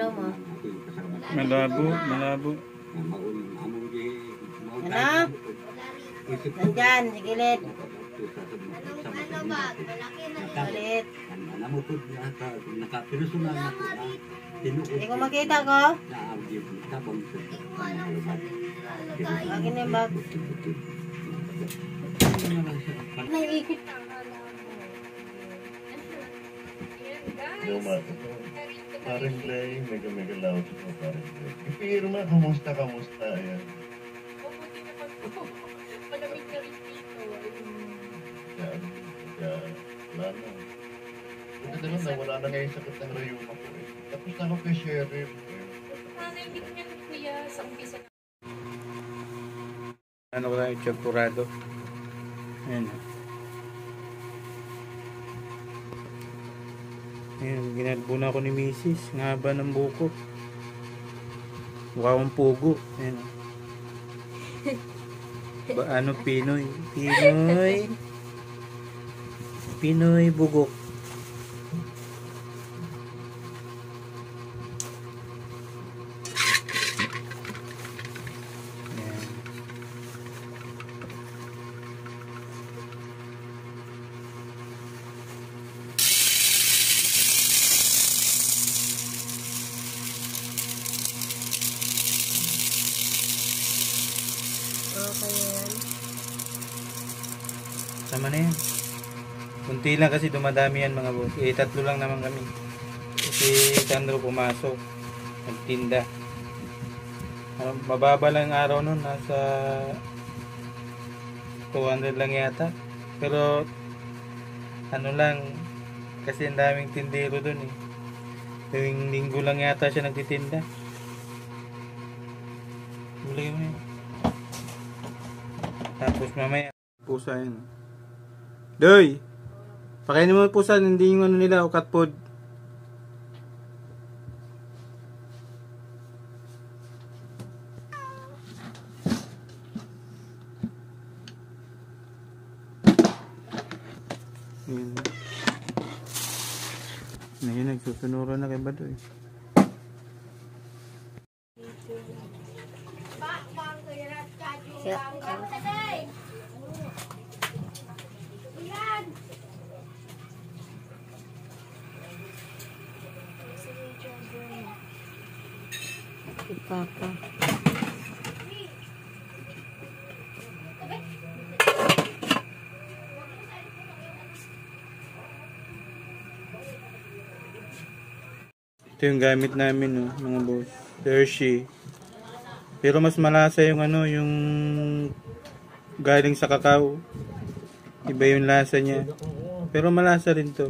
ilaw mo. Malabo, malabo. Ano? Nandyan, sa gilid. Ulit. Hindi ko makita ko. Akin na yung bag. Naiikot. Parang Gray, mega loud po parang Gray. Ipirma, kamusta? Ayan. Mabuti naman po. Malamig na rin dito. Wala na. Buti naman na wala na ngayon sakit ng rayuma ko eh. Tapos na ako kay Sheriff. Hindi ko yan kuya sa umpisa na. Ano ko lang yung champurado. Ayan. Ayan, ginalbo na ako ni Mrs. Ang haba ng buko. Mukha akong pugo. Ayan. Ano, Pinoy? Pinoy bugok. Okay yan. Sama na yan. Kunti lang kasi dumadami yan mga boss. Tatlo lang naman kami. Kasi Sandro pumasok. Nagtinda. Mababa lang ang araw nun. Nasa 200 lang yata. Pero ano lang. Kasi ang daming tindero dun eh. Tuwing linggo lang yata siya nagtitinda. Mulay mo yan. Tapos mamaya pusa yan. Doy! Pakainin mo pusa, hindi yung ano nila o cat food. Ayan. Ngayon nagsusunuran na kay Badoy. Papa. Ito yung gamit namin, no, mga boss. Hershey. Pero mas malasa yung ano, yung galing sa kakao. Iba yung lasa niya. Pero malasa rin to.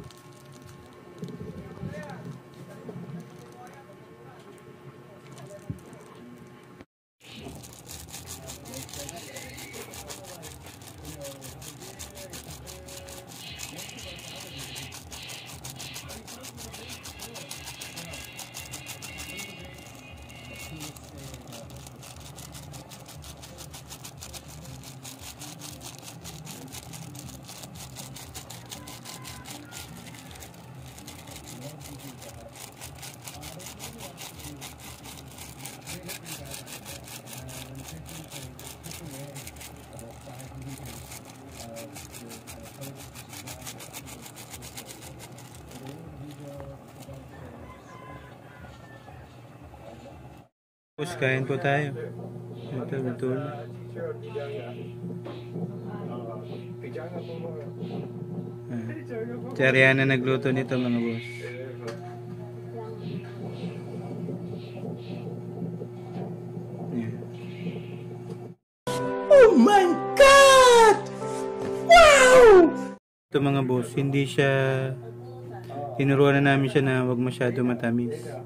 Tapos kain po tayo. Ito, betul. Si Ariana nagluto nito mga boss. Yeah. Oh my God! Wow! Ito mga boss, hindi siya... Tinuruan na namin siya na wag masyado matamis. Yeah.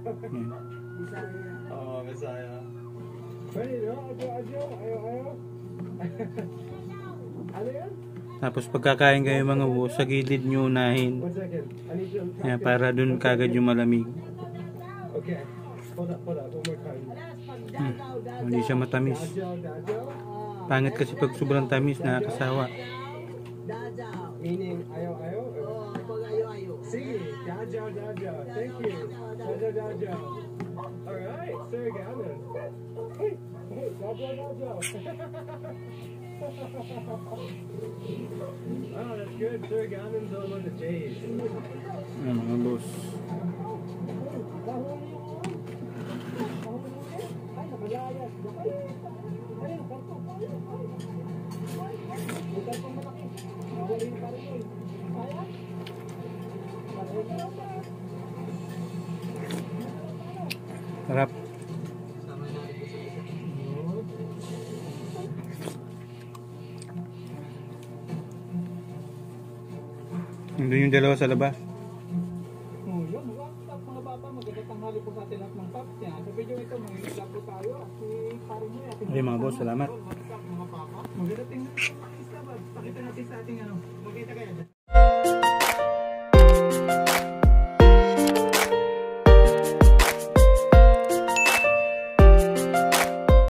Tapos pagkakain kayo mga boss, sa gilid nyo unahin. Yan, para dun kagad yung malamig. Hindi siya matamis. Pangit kasi pag sobrang tamis, nakakasawa. Sige, Jaja, Jaja. Thank you. Jaja, Jaja. Alright, Sir Ganon. Hey, hey, Jaja, Jaja. Oh, that's good. Sir Ganon's all on the chase. Ayan mga boss. Sarap. Nandun yung dalawa sa labas. Oh, yun. Mga bata, magandang tanghali po sa atin lahat ng paps yan. Sa video ito, manginigla po tayo. At si parin mo yan. Okay mga boss, salamat. Mga papa. Maganda tingnan ito mga isla ba? Pakita natin sa ating ano. Magkita kaya dyan.